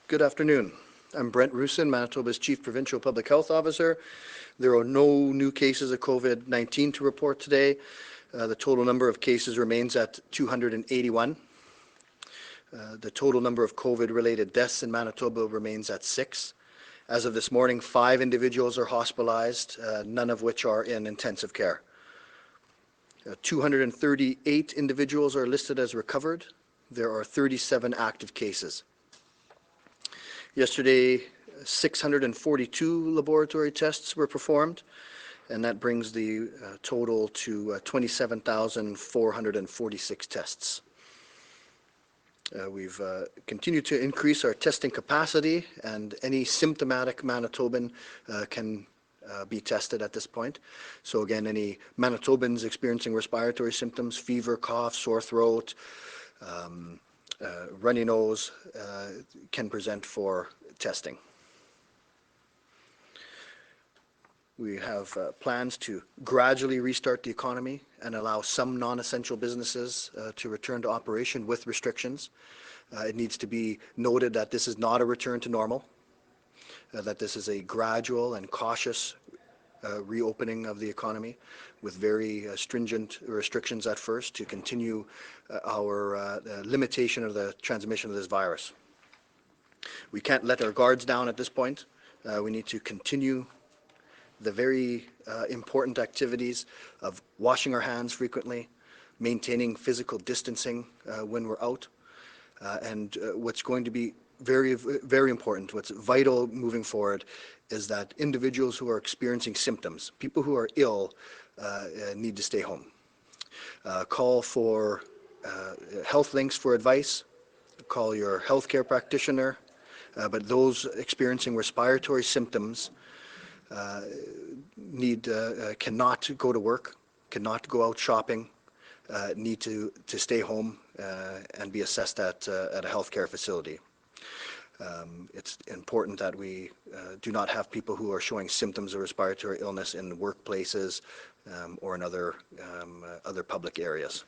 Good afternoon. I'm Brent Roussin, Manitoba's Chief Provincial Public Health Officer. There are no new cases of COVID-19 to report today. The total number of cases remains at 281. The total number of COVID-related deaths in Manitoba remains at 6. As of this morning, 5 individuals are hospitalized, none of which are in intensive care. 238 individuals are listed as recovered. There are 37 active cases. Yesterday, 642 laboratory tests were performed, and that brings the total to 27,446 tests. We've continued to increase our testing capacity, and any symptomatic Manitoban can be tested at this point. So again, any Manitobans experiencing respiratory symptoms, fever, cough, sore throat, runny nose, can present for testing. We have plans to gradually restart the economy and allow some non-essential businesses to return to operation with restrictions. It needs to be noted that this is not a return to normal, that this is a gradual and cautious reopening of the economy with very stringent restrictions at first to continue our limitation of the transmission of this virus. We can't let our guards down at this point. We need to continue the very important activities of washing our hands frequently, maintaining physical distancing when we're out, and what's going to be very, very important, what's vital moving forward, is that individuals who are experiencing symptoms, people who are ill, need to stay home. Call for health links for advice, call your healthcare practitioner, but those experiencing respiratory symptoms cannot go to work, cannot go out shopping, need to stay home and be assessed at a healthcare facility. It's important that we do not have people who are showing symptoms of respiratory illness in workplaces or in other public areas.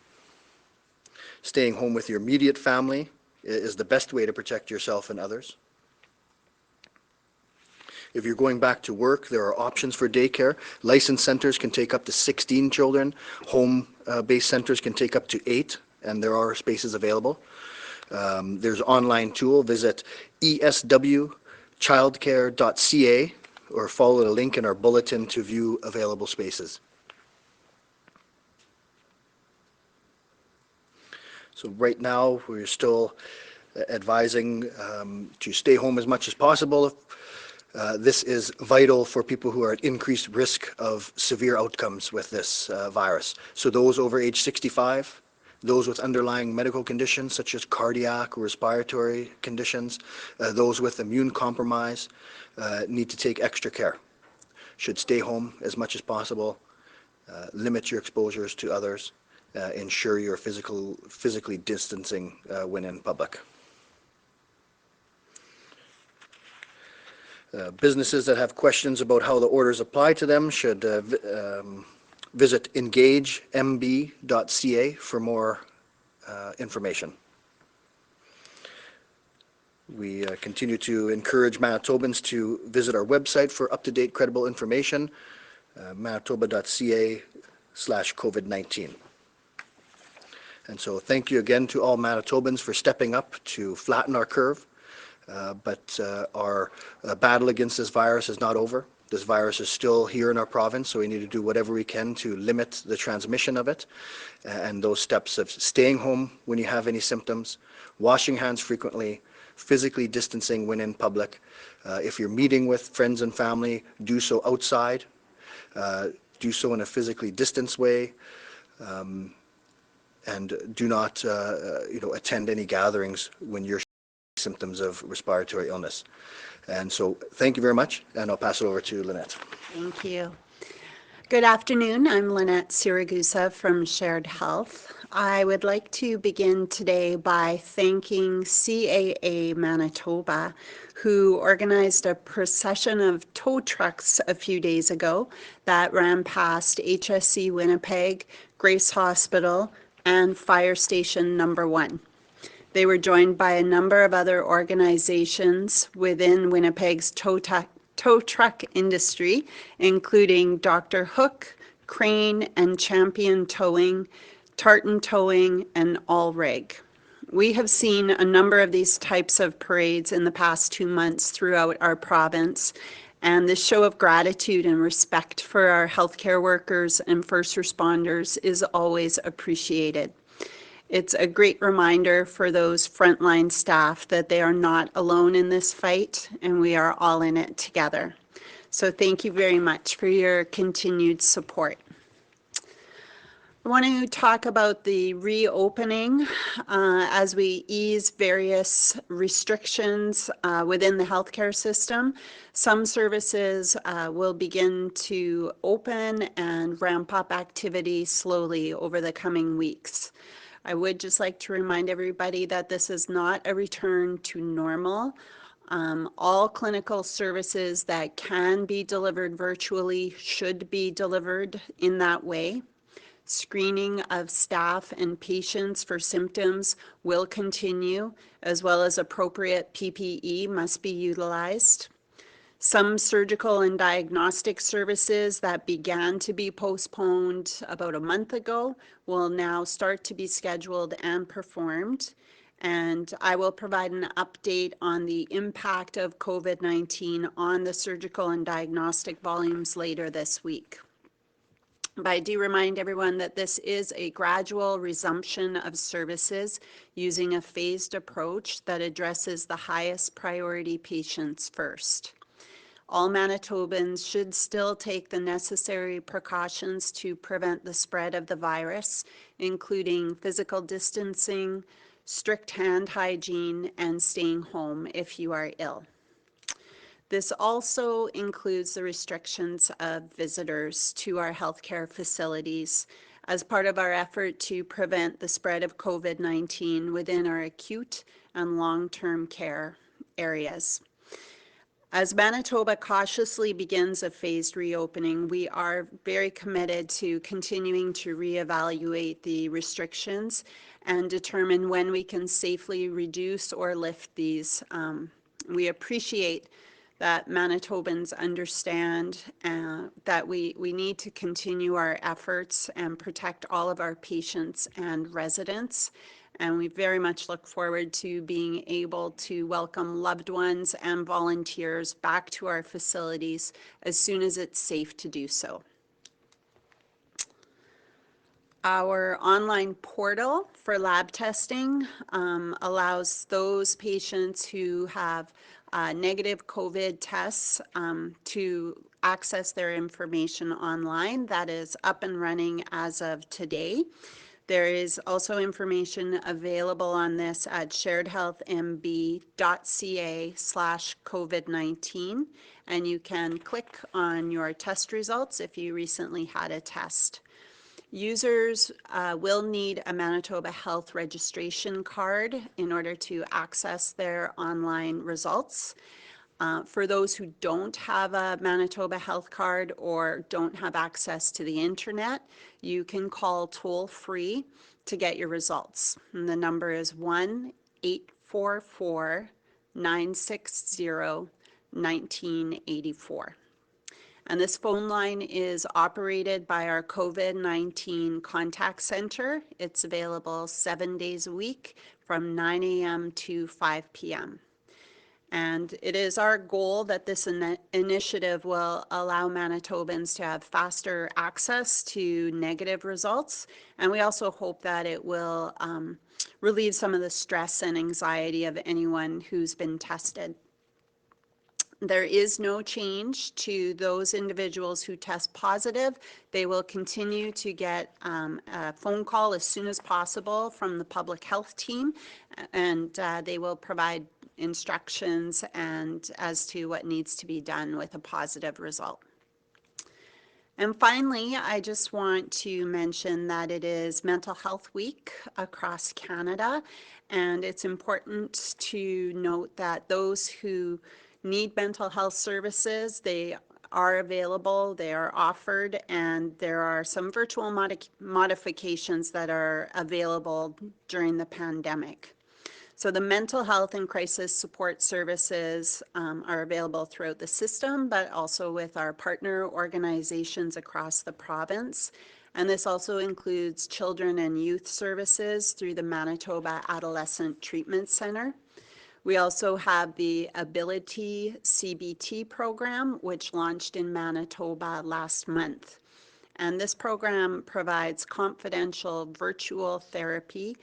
Staying home with your immediate family is the best way to protect yourself and others. If you're going back to work, there are options for daycare. Licensed centers can take up to 16 children. Home-based centers can take up to 8, and there are spaces available. There's an online tool. Visit eswchildcare.ca or follow the link in our bulletin to view available spaces. So right now, we're still advising to stay home as much as possible. This is vital for people who are at increased risk of severe outcomes with this virus. So those over age 65, those with underlying medical conditions such as cardiac or respiratory conditions, those with immune compromise need to take extra care. Should stay home as much as possible, limit your exposures to others, ensure you're physically distancing when in public. Businesses that have questions about how the orders apply to them should visit engagemb.ca for more information. We continue to encourage Manitobans to visit our website for up-to-date credible information, manitoba.ca/COVID-19. And so thank you again to all Manitobans for stepping up to flatten our curve. But our battle against this virus is not over. This virus is still here in our province, so we need to do whatever we can to limit the transmission of it. And those steps of staying home when you have any symptoms, washing hands frequently, physically distancing when in public. If you're meeting with friends and family, do so outside. Do so in a physically distanced way. And do not attend any gatherings when you're symptoms of respiratory illness. And so thank you very much, and I'll pass it over to Lanette. Thank you. Good afternoon. I'm Lanette Siragusa from Shared Health. I would like to begin today by thanking CAA Manitoba, who organized a procession of tow trucks a few days ago that ran past HSC Winnipeg, Grace Hospital, and Fire Station Number 1. They were joined by a number of other organizations within Winnipeg's tow truck industry, including Dr. Hook, Crane and Champion Towing, Tartan Towing, and Allrig. We have seen a number of these types of parades in the past 2 months throughout our province, and this show of gratitude and respect for our healthcare workers and first responders is always appreciated. It's a great reminder for those frontline staff that they are not alone in this fight and we are all in it together. So thank you very much for your continued support. I want to talk about the reopening as we ease various restrictions within the healthcare system. Some services will begin to open and ramp up activity slowly over the coming weeks. I would just like to remind everybody that this is not a return to normal. All clinical services that can be delivered virtually should be delivered in that way. Screening of staff and patients for symptoms will continue, as well as appropriate PPE must be utilized. Some surgical and diagnostic services that began to be postponed about a month ago will now start to be scheduled and performed. And I will provide an update on the impact of COVID-19 on the surgical and diagnostic volumes later this week. But I do remind everyone that this is a gradual resumption of services using a phased approach that addresses the highest priority patients first. All Manitobans should still take the necessary precautions to prevent the spread of the virus, including physical distancing, strict hand hygiene, and staying home if you are ill. This also includes the restrictions of visitors to our healthcare facilities as part of our effort to prevent the spread of COVID-19 within our acute and long-term care areas. As Manitoba cautiously begins a phased reopening, we are very committed to continuing to reevaluate the restrictions and determine when we can safely reduce or lift these. We appreciate that Manitobans understand that we need to continue our efforts and protect all of our patients and residents. And we very much look forward to being able to welcome loved ones and volunteers back to our facilities as soon as it's safe to do so. Our online portal for lab testing allows those patients who have negative COVID tests to access their information online. That is up and running as of today. There is also information available on this at sharedhealthmb.ca/COVID-19, and you can click on your test results if you recently had a test. Users will need a Manitoba Health registration card in order to access their online results. For those who don't have a Manitoba Health card or don't have access to the internet, you can call toll-free to get your results. And the number is 1-844-960-1984. And this phone line is operated by our COVID-19 contact center. It's available 7 days a week from 9 a.m. to 5 p.m. And it is our goal that this initiative will allow Manitobans to have faster access to negative results. And we also hope that it will relieve some of the stress and anxiety of anyone who's been tested. There is no change to those individuals who test positive. They will continue to get a phone call as soon as possible from the public health team, and they will provide instructions and as to what needs to be done with a positive result. And finally, I just want to mention that it is Mental Health Week across Canada, and it's important to note that those who need mental health services, they are available, they are offered, and there are some virtual modifications that are available during the pandemic. So the mental health and crisis support services are available throughout the system, but also with our partner organizations across the province. And this also includes children and youth services through the Manitoba Adolescent Treatment Center. We also have the Ability CBT program, which launched in Manitoba last month. And this program provides confidential virtual therapy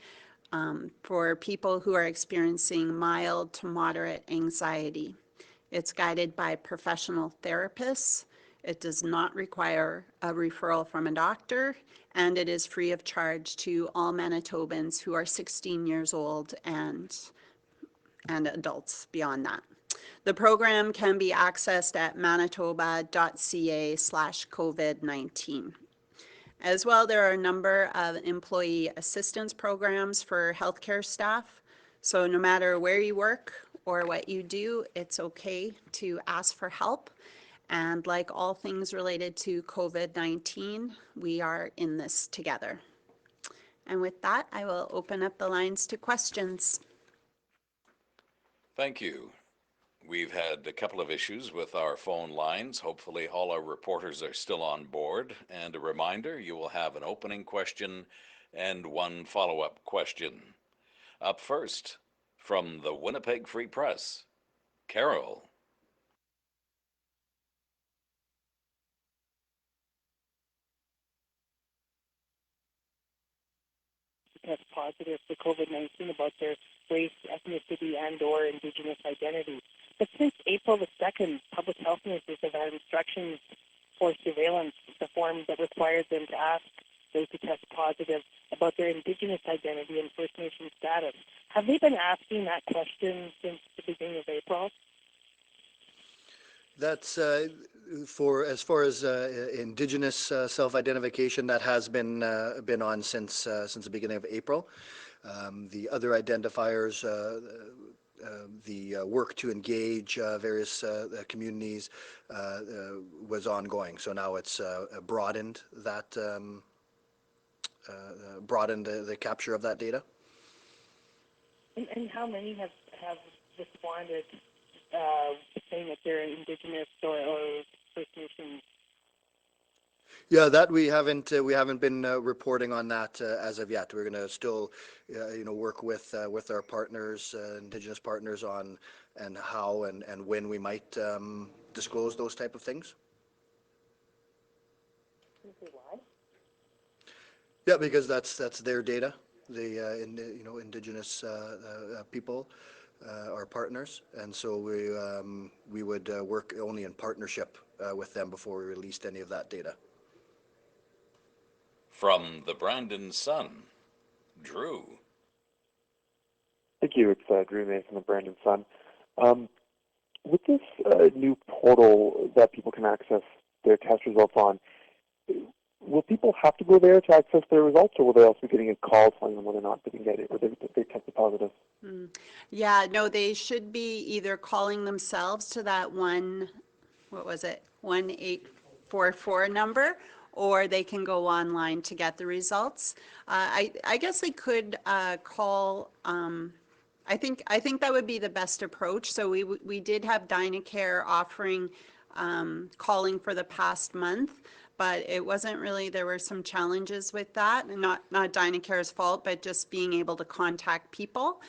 for people who are experiencing mild to moderate anxiety. It's guided by professional therapists. It does not require a referral from a doctor, and it is free of charge to all Manitobans who are 16 years old and adults beyond that. The program can be accessed at manitoba.ca/COVID-19. As well, there are a number of employee assistance programs for healthcare staff. So no matter where you work or what you do, it's okay to ask for help. And like all things related to COVID-19, we are in this together. And with that, I will open up the lines to questions. Thank you. We've had a couple of issues with our phone lines. Hopefully all our reporters are still on board. And a reminder, you will have an opening question and one follow-up question. Up first, from the Winnipeg Free Press, Carol. Test positive for COVID-19 about their race, ethnicity, and/or Indigenous identity. But since April the 2nd, public health nurses have had instructions for surveillance, the form that requires them to ask those who test positive about their Indigenous identity and First Nation status. Have they been asking that question since the beginning of April? That's for as far as Indigenous self-identification, that has been on since the beginning of April. The other identifiers, the work to engage various communities was ongoing. So now it's broadened that broadened the capture of that data. And how many have responded saying that they're Indigenous or First Nations? Yeah, that we haven't been reporting on that as of yet. We're going to still, work with our partners, Indigenous partners, on and how and when we might disclose those type of things. Why? Yeah, because that's their data. The Indigenous people are partners, and so we would work only in partnership with them before we released any of that data. From the Brandon Sun, Drew. Thank you. It's Drew May from the Brandon Sun. With this new portal that people can access their test results on, will people have to go there to access their results, or will they also be getting a call telling them whether or not they can get it, or they tested positive? Yeah, no, they should be either calling themselves to that 1844 number, or they can go online to get the results. I guess they could call. I think that would be the best approach. So we did have Dynacare offering calling for the past month, but it wasn't really, there were some challenges with that, and not Dynacare's fault, but just being able to contact people.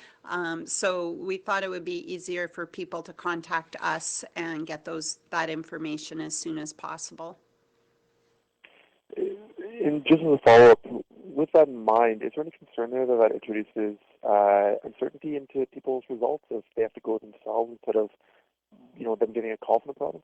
So we thought it would be easier for people to contact us and get that information as soon as possible. And just as a follow-up, with that in mind, is there any concern there that introduces uncertainty into people's results if they have to go themselves instead of, them getting a call from the province?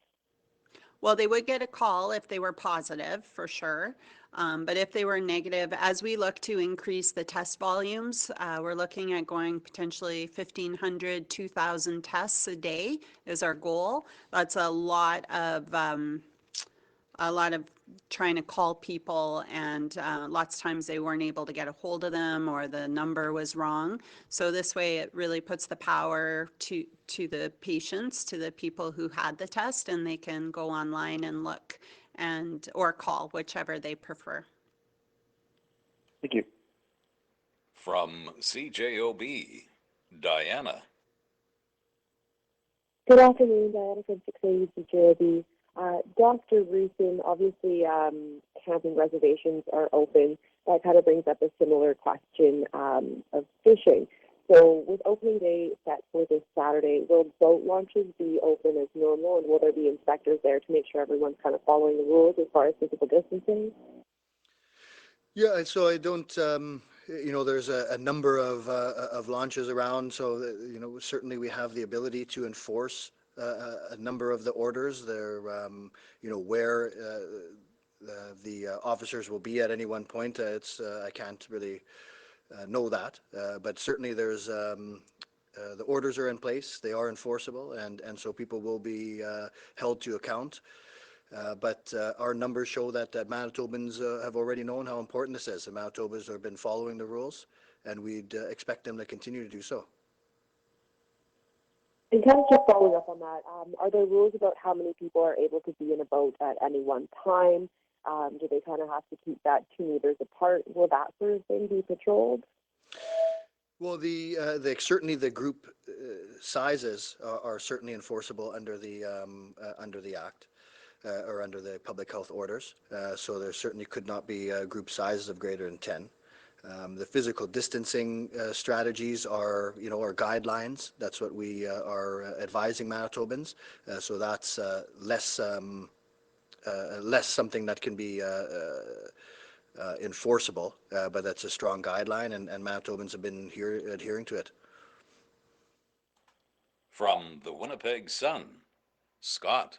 Well, they would get a call if they were positive, for sure. But if they were negative, as we look to increase the test volumes, we're looking at going potentially 1,500, 2,000 tests a day is our goal. That's a lot of trying to call people, and lots of times they weren't able to get a hold of them, or the number was wrong. So this way it really puts the power to the patients, to the people who had the test, and they can go online and look or call, whichever they prefer. Thank you. From CJOB, Diana. Good afternoon, Diana from 680 CJB. Dr. Roussin, obviously camping reservations are open. That kind of brings up a similar question of fishing. So with opening day set for this Saturday, will boat launches be open as normal, and will there be inspectors there to make sure everyone's kind of following the rules as far as physical distancing? Yeah, so I don't, there's a number of launches around, so certainly we have the ability to enforce a number of the orders. They're, where the officers will be at any one point. I can't really know that, but certainly there's the orders are in place. They are enforceable, and so people will be held to account. But our numbers show that Manitobans have already known how important this is. The Manitobans have been following the rules, and we'd expect them to continue to do so. And kind of just following up on that, are there rules about how many people are able to be in a boat at any one time? Do they kind of have to keep that 2 meters apart? Will that sort of thing be patrolled? Well, certainly the group sizes are certainly enforceable under the Act. Or under the public health orders. So there certainly could not be group sizes of greater than 10. The physical distancing strategies are guidelines. That's what we are advising Manitobans. So that's less something that can be enforceable, but that's a strong guideline, and Manitobans have been adhering to it. From the Winnipeg Sun, Scott.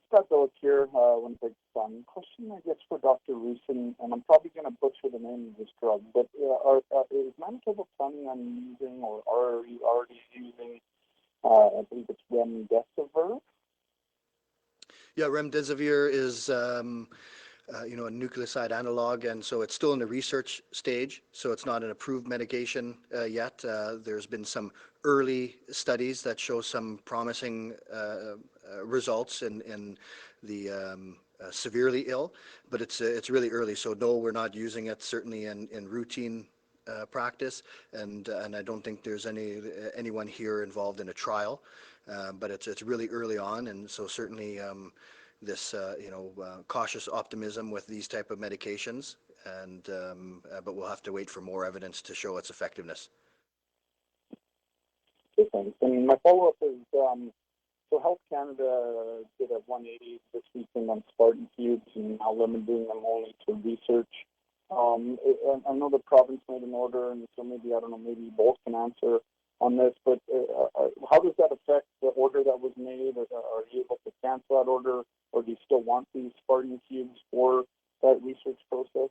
Scott Billick here, Winnipeg Sun. Question, I guess, for Dr. Roussin, and I'm probably going to butcher the name of this drug, but is Manitoba planning on using, or are you already using, I believe it's remdesivir? Yeah, remdesivir is a nucleoside analog, and so it's still in the research stage, so it's not an approved medication yet. There's been some early studies that show some promising results in the severely ill, but it's really early, so no, we're not using it certainly in routine practice, and I don't think there's anyone here involved in a trial, but it's really early on, and so certainly this cautious optimism with these type of medications, and but we'll have to wait for more evidence to show its effectiveness. Okay, thanks. And my follow-up is, so Health Canada did a 180 this weekend on Spartan cubes and now limiting them only to research. I know the province made an order, and so maybe, I don't know, maybe you both can answer on this, but how does that affect the order that was made? Are you able to cancel that order, or do you still want these Spartan cubes for that research process?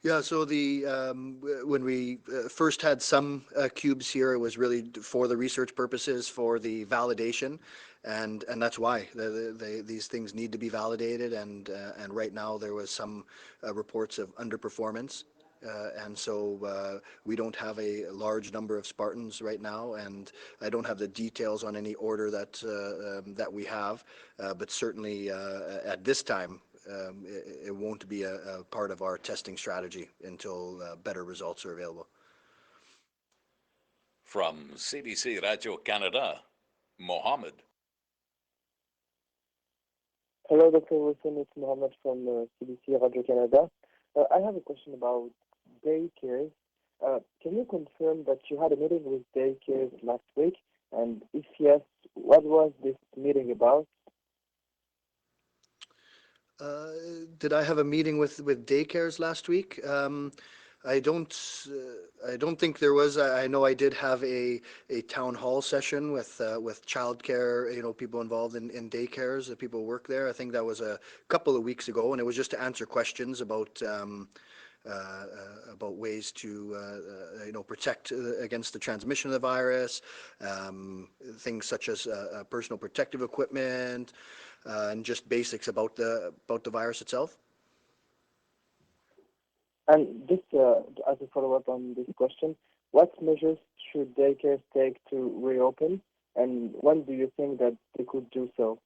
Yeah, so when we first had some cubes here, it was really for the research purposes, for the validation, and that's why these things need to be validated, and right now there was some reports of underperformance. And so we don't have a large number of Spartans right now, and I don't have the details on any order that we have, but certainly at this time it won't be a part of our testing strategy until better results are available. From CBC Radio Canada, Mohammed. Hello, Dr. Wilson. It's Mohammed from CBC Radio Canada. I have a question about daycare. Can you confirm that you had a meeting with daycares last week? And if yes, what was this meeting about? Did I have a meeting with daycares last week? I don't think there was. I know I did have a town hall session with childcare, people involved in daycares, the people who work there. I think that was a couple of weeks ago, and it was just to answer questions about ways to protect against the transmission of the virus, things such as personal protective equipment, and just basics about the virus itself. And just as a follow-up on this question, what measures should daycares take to reopen, and when do you think that they could do so?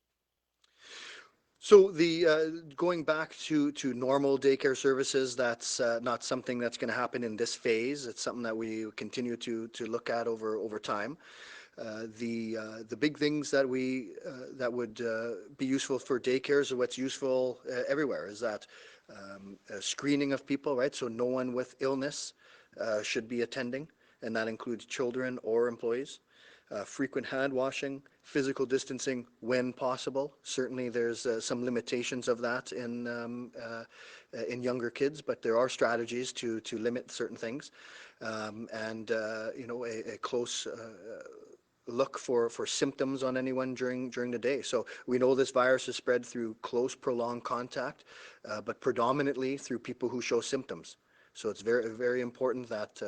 So the going back to normal daycare services, that's not something that's going to happen in this phase. It's something that we continue to look at over time. The big things that we that would be useful for daycares, or what's useful everywhere, is that screening of people, right? So no one with illness should be attending, and that includes children or employees. Frequent hand washing, physical distancing when possible. Certainly, there's some limitations of that in younger kids, but there are strategies to limit certain things, and a close look for symptoms on anyone during the day. So we know this virus is spread through close, prolonged contact, but predominantly through people who show symptoms. So it's very, very important that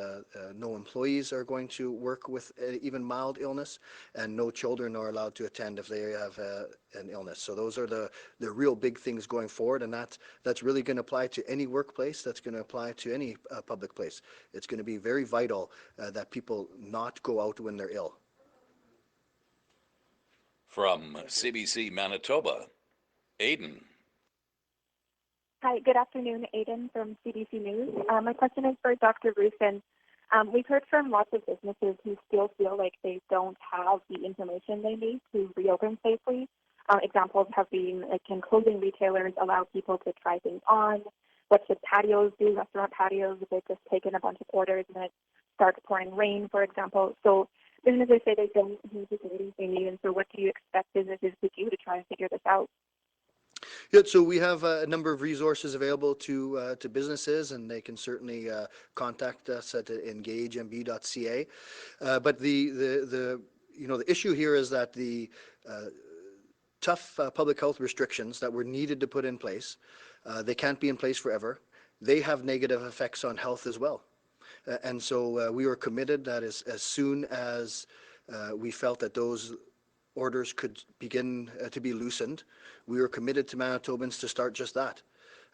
no employees are going to work with even mild illness, and no children are allowed to attend if they have an illness. So those are the real big things going forward, and that's really going to apply to any workplace. That's going to apply to any public place. It's going to be very vital that people not go out when they're ill. From CBC Manitoba, Aiden. Hi, good afternoon. Aiden from CBC News. My question is for Dr. Roussin. We've heard from lots of businesses who still feel like they don't have the information they need to reopen safely. Examples have been, like, can clothing retailers allow people to try things on? What should patios do, restaurant patios, if they've just taken a bunch of orders and it starts pouring rain, for example? So businesses say they don't have the facilities they need, and so what do you expect businesses to do to try and figure this out? Yeah, so we have a number of resources available to businesses, and they can certainly contact us at engagemb.ca. But the issue here is that the tough public health restrictions that were needed to put in place, they can't be in place forever. They have negative effects on health as well. And so we were committed that as soon as we felt that those orders could begin to be loosened, we were committed to Manitobans to start just that.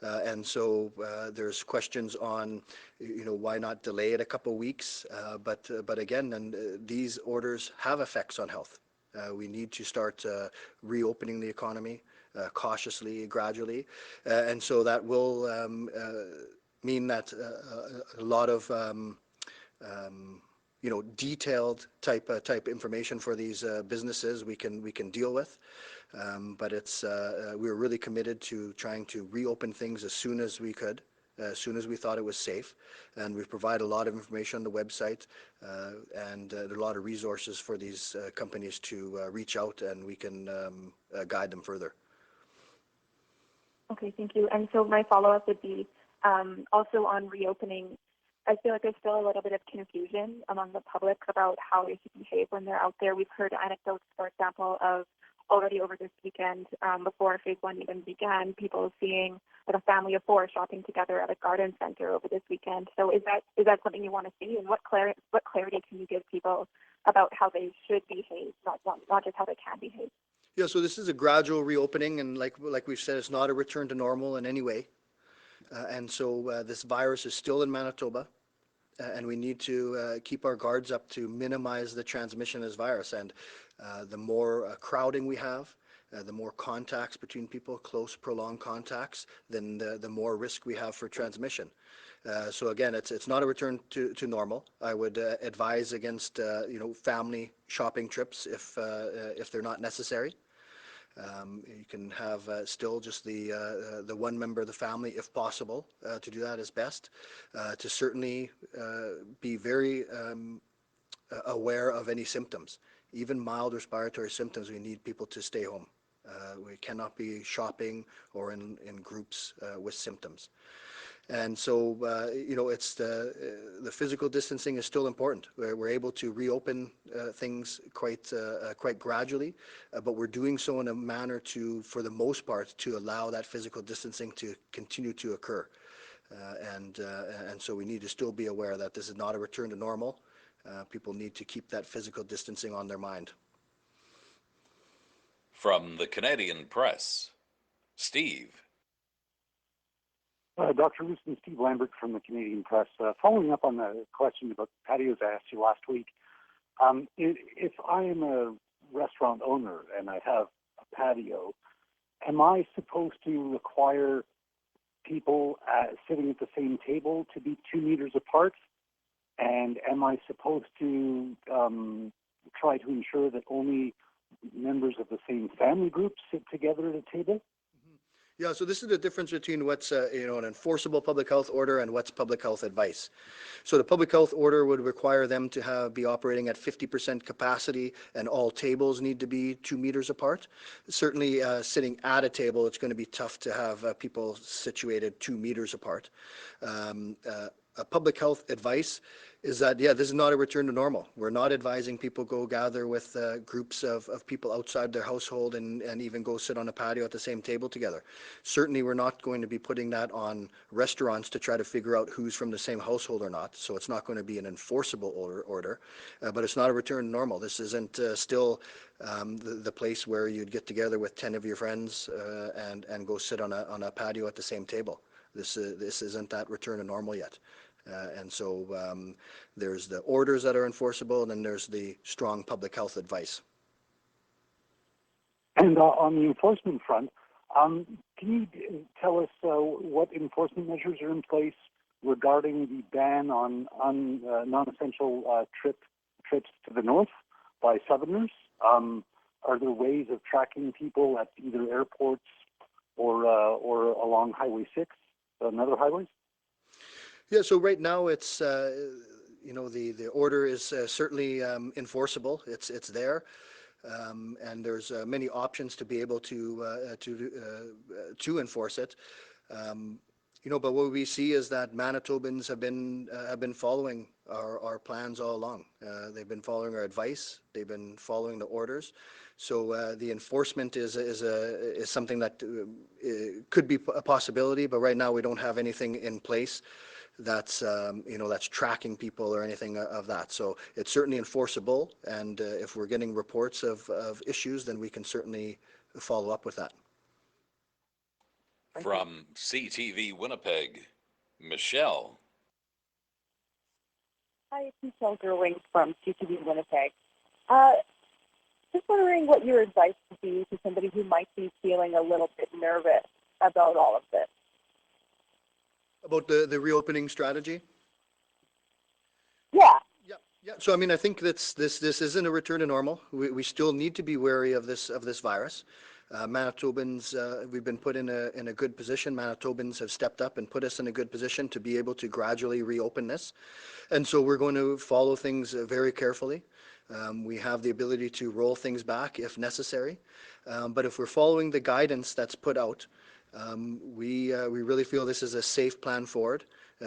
And so there's questions on, why not delay it a couple of weeks? But again, and these orders have effects on health. We need to start reopening the economy cautiously, gradually, and so that will mean that a lot of detailed type information for these businesses we can deal with, but it's we were really committed to trying to reopen things as soon as we could, as soon as we thought it was safe, and we provide a lot of information on the website, and there are a lot of resources for these companies to reach out, and we can guide them further. Okay, thank you. And so my follow-up would be also on reopening. I feel like there's still a little bit of confusion among the public about how they should behave when they're out there. We've heard anecdotes, for example, of already over this weekend, before phase one even began, people seeing like a family of four shopping together at a garden center over this weekend. So is that something you want to see? And what clarity can you give people about how they should behave, not just how they can behave? Yeah, so this is a gradual reopening, and like we've said, it's not a return to normal in any way. And so this virus is still in Manitoba, and we need to keep our guards up to minimize the transmission of this virus. And the more crowding we have, the more contacts between people, close, prolonged contacts, then the more risk we have for transmission. So again, it's not a return to normal. I would advise against family shopping trips if they're not necessary. You can have still just the one member of the family, if possible, to do that is best. To certainly be very aware of any symptoms, even mild respiratory symptoms. We need people to stay home. We cannot be shopping or in groups with symptoms. And so, it's the physical distancing is still important. We're able to reopen things quite gradually, but we're doing so in a manner for the most part, to allow that physical distancing to continue to occur. And so we need to still be aware that this is not a return to normal. People need to keep that physical distancing on their mind. From the Canadian Press, Steve. Dr. Roussin, Steve Lambert from the Canadian Press. Following up on the question about patios I asked you last week, if I am a restaurant owner and I have a patio, am I supposed to require people sitting at the same table to be 2 meters apart? And am I supposed to try to ensure that only members of the same family group sit together at a table? Yeah, so this is the difference between what's an enforceable public health order and what's public health advice. So the public health order would require them to be operating at 50% capacity, and all tables need to be 2 meters apart. Certainly, sitting at a table, it's going to be tough to have people situated 2 meters apart. A public health advice is that, yeah, this is not a return to normal. We're not advising people go gather with groups of people outside their household and even go sit on a patio at the same table together. Certainly, we're not going to be putting that on restaurants to try to figure out who's from the same household or not. So it's not going to be an enforceable order, but it's not a return to normal. This isn't still the place where you'd get together with 10 of your friends and go sit on a patio at the same table. This isn't that return to normal yet. And so there's the orders that are enforceable, and then there's the strong public health advice. And on the enforcement front, can you tell us what enforcement measures are in place regarding the ban on non-essential trips to the north by Southerners? Are there ways of tracking people at either airports or along Highway 6 and other highways? Yeah, so right now it's, the order is certainly enforceable. It's there. And there's many options to be able to enforce it. But what we see is that Manitobans have been following our plans all along. They've been following our advice. They've been following the orders. So the enforcement is something that could be a possibility, but right now we don't have anything in place that's that's tracking people or anything of that. So it's certainly enforceable, and if we're getting reports of issues, then we can certainly follow up with that. From CTV Winnipeg, Michelle. Hi, it's Michelle Gerwing from CTV Winnipeg. Just wondering what your advice would be to somebody who might be feeling a little bit nervous about all of this. About the reopening strategy? Yeah. Yeah. So I mean, I think this isn't a return to normal. We still need to be wary of this virus. Manitobans, we've been put in a good position. Manitobans have stepped up and put us in a good position to be able to gradually reopen this, and so we're going to follow things very carefully. We have the ability to roll things back if necessary, but if we're following the guidance that's put out, we really feel this is a safe plan forward.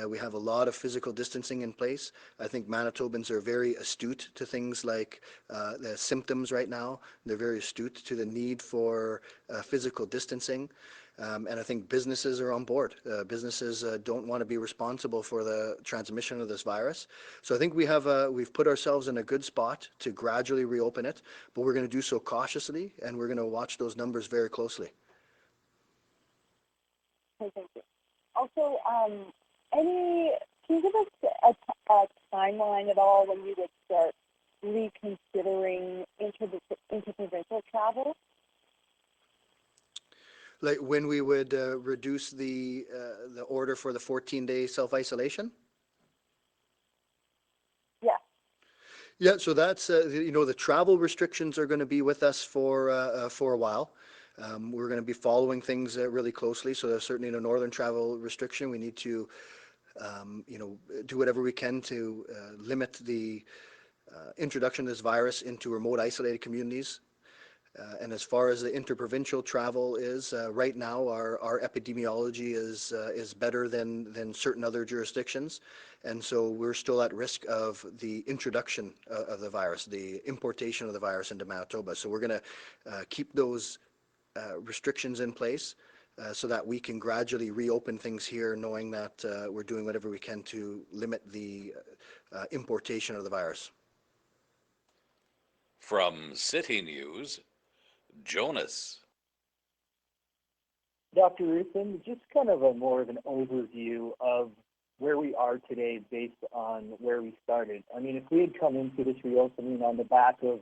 We have a lot of physical distancing in place. I think Manitobans are very astute to things like the symptoms right now. They're very astute to the need for physical distancing. And I think businesses are on board. Businesses don't want to be responsible for the transmission of this virus. So I think we've put ourselves in a good spot to gradually reopen it, but we're going to do so cautiously, and we're going to watch those numbers very closely. Okay, thank you. Also, can you give us a timeline at all when you would start reconsidering interprovincial travel? Like when we would reduce the order for the 14-day self-isolation? Yeah. Yeah, so that's, the travel restrictions are going to be with us for a while. We're going to be following things really closely. So there's certainly a northern travel restriction. We need to, do whatever we can to limit the introduction of this virus into remote isolated communities. And as far as the interprovincial travel is, right now our epidemiology is better than certain other jurisdictions, and so we're still at risk of the introduction of the virus, the importation of the virus into Manitoba. So we're going to keep those restrictions in place so that we can gradually reopen things here, knowing that we're doing whatever we can to limit the importation of the virus. From City News, Jonas. Dr. Roussin, just kind of more of an overview of where we are today based on where we started. I mean, if we had come into this reopening on the back of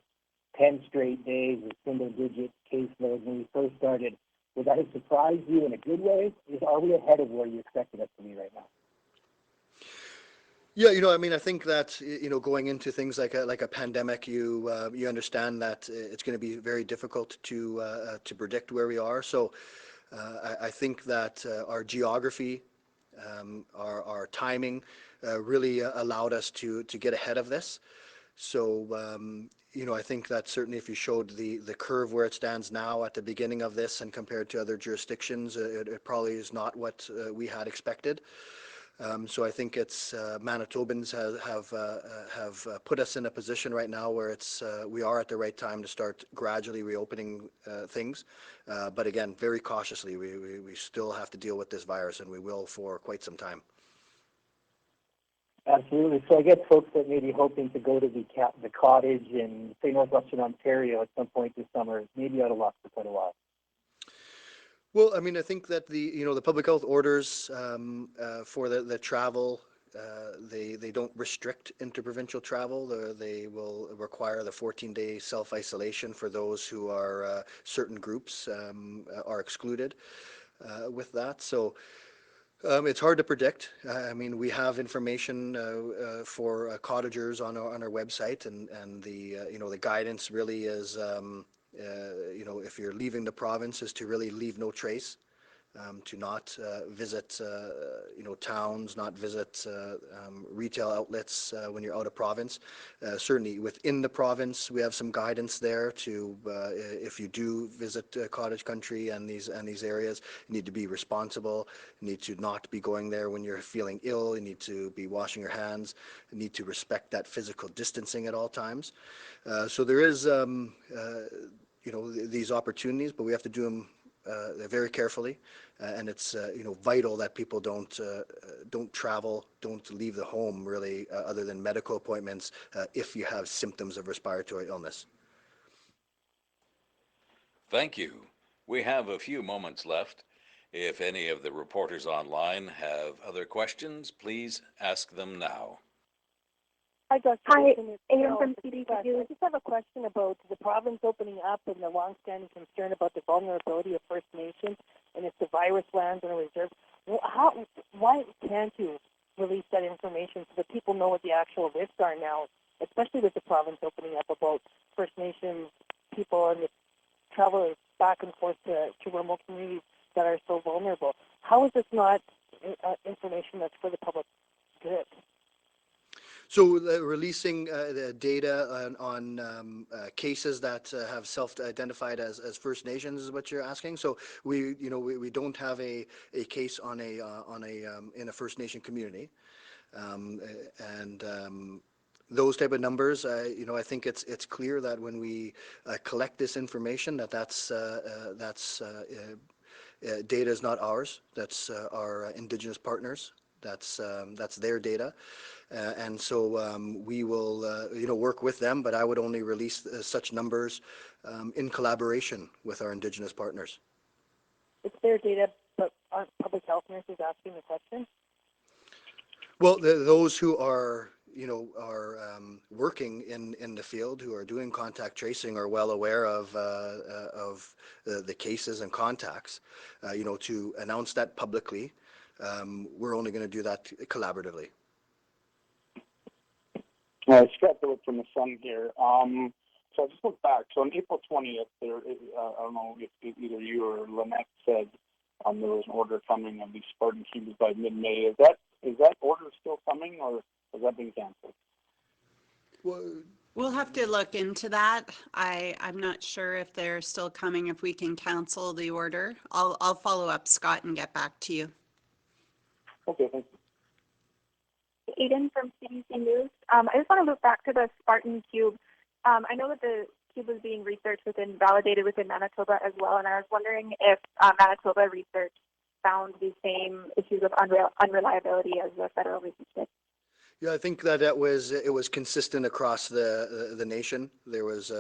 10 straight days of single-digit caseload when we first started, Would that have surprised you in a good way? Are we ahead of where you expected us to be right now? Yeah, I mean, I think that going into things like a pandemic, you understand that it's going to be very difficult to predict where we are. So I think that our geography, our timing, really allowed us to get ahead of this. So I think that certainly if you showed the curve where it stands now at the beginning of this and compared to other jurisdictions, it probably is not what we had expected. So I think it's Manitobans have put us in a position right now where we are at the right time to start gradually reopening things. But again, very cautiously, we still have to deal with this virus, and we will for quite some time. Absolutely. So I guess folks that may be hoping to go to the cottage in, say, northwestern Ontario at some point this summer, maybe out of luck for quite a while. Well, I mean, I think that the public health orders for the travel, they don't restrict interprovincial travel. They will require the 14-day self-isolation for those who are certain groups are excluded with that. So it's hard to predict. I mean, we have information for cottagers on our website, and the guidance really is. If you're leaving the province, is to really leave no trace, to not visit, towns, not visit retail outlets when you're out of province. Certainly within the province, we have some guidance there to, if you do visit cottage country and these areas, you need to be responsible. You need to not be going there when you're feeling ill. You need to be washing your hands. You need to respect that physical distancing at all times. So there is, these opportunities, but we have to do them very carefully, and it's vital that people don't travel, don't leave the home really, other than medical appointments, if you have symptoms of respiratory illness. Thank you. We have a few moments left. If any of the reporters online have other questions, please ask them now. Hi, Dr. Hi, Wilson. It's Ian Carol from with CBC. I just have a question about the province opening up and the long-standing concern about the vulnerability of First Nations, and if the virus lands in a reserve. Why can't you release that information so that people know what the actual risks are now, especially with the province opening up, about First Nations people and the travelers back and forth to remote communities that are so vulnerable? How is this not information that's for the public good? So releasing the data on cases that have self-identified as First Nations is what you're asking. So we don't have a case in a First Nation community, and those type of numbers. I think it's clear that when we collect this information, that's data is not ours. That's our Indigenous partners. That's their data. And so we will, work with them, but I would only release such numbers in collaboration with our Indigenous partners. It's their data, but aren't public health nurses asking the question? Well, those who are, working in the field, who are doing contact tracing, are well aware of the cases and contacts. To announce that publicly, we're only going to do that collaboratively. Scott Phillips from the Sun here. So I just looked back. So on April 20th, I don't know if either you or Lanette said there was an order coming of these Spartan cubes by mid-May. Is that order still coming, or has that been canceled? We'll have to look into that. I'm not sure if they're still coming, if we can cancel the order. I'll follow up, Scott, and get back to you. Okay, thank you. Aiden from CBC News. I just want to look back to the Spartan cube. I know that the cube is being researched validated within Manitoba as well, and I was wondering if Manitoba research found the same issues of unreliability as the federal research did. Yeah, I think that it was consistent across the nation. There was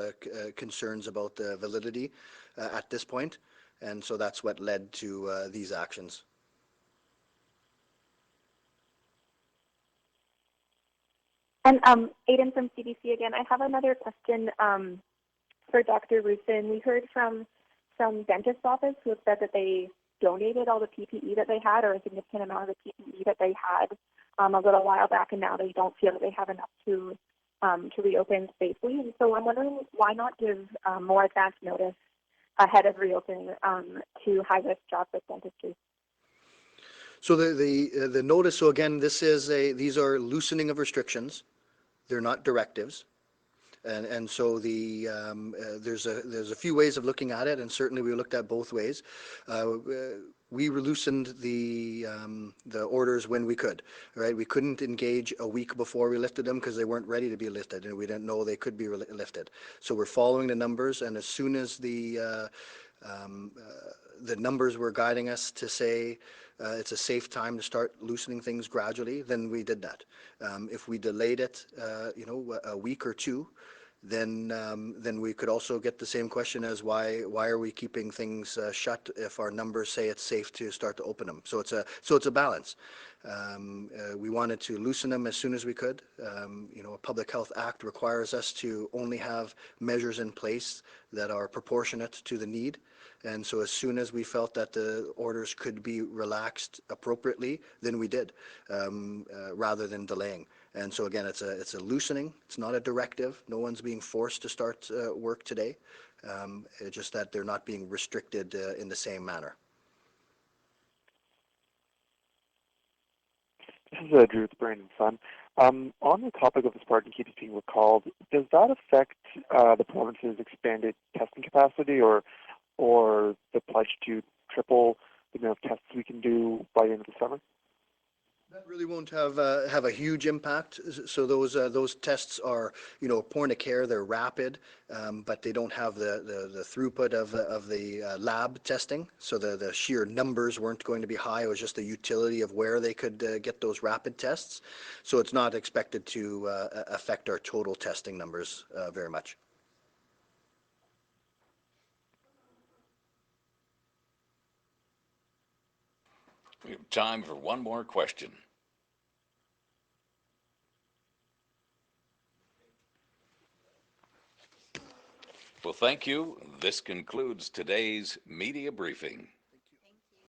concerns about the validity at this point, and so that's what led to these actions. And Aiden from CBC again. I have another question for Dr. Roussin. We heard from from dentist office who have said that they donated all the PPE that they had, or a significant amount of the PPE that they had a little while back, and now they don't feel that they have enough to reopen safely. And so I'm wondering, why not give more advance notice ahead of reopening to high-risk jobs like dentistry? So the notice, so again, these are loosening of restrictions. They're not directives. And so there's a few ways of looking at it, and certainly we looked at both ways. We loosened the orders when we could. Right, we couldn't engage a week before we lifted them because they weren't ready to be lifted, and we didn't know they could be lifted. So we're following the numbers, and as soon as the numbers were guiding us to say it's a safe time to start loosening things gradually, then we did that. If we delayed it, a week or two, then we could also get the same question as why are we keeping things shut if our numbers say it's safe to start to open them? So it's a balance. We wanted to loosen them as soon as we could. A Public Health Act requires us to only have measures in place that are proportionate to the need. And so as soon as we felt that the orders could be relaxed appropriately, then we did, rather than delaying. And so again, it's a loosening. It's not a directive. No one's being forced to start work today. It's just that they're not being restricted in the same manner. This is Drew with Brent Roussin. On the topic of the Spartan keeps being recalled, does that affect the province's expanded testing capacity or the pledge to triple the amount of tests we can do by the end of the summer? That really won't have a huge impact. So those tests are, point of care. They're rapid, but they don't have the throughput of the lab testing. So the sheer numbers weren't going to be high. It was just the utility of where they could get those rapid tests. So it's not expected to affect our total testing numbers very much. We have time for one more question. Well, thank you. This concludes today's media briefing.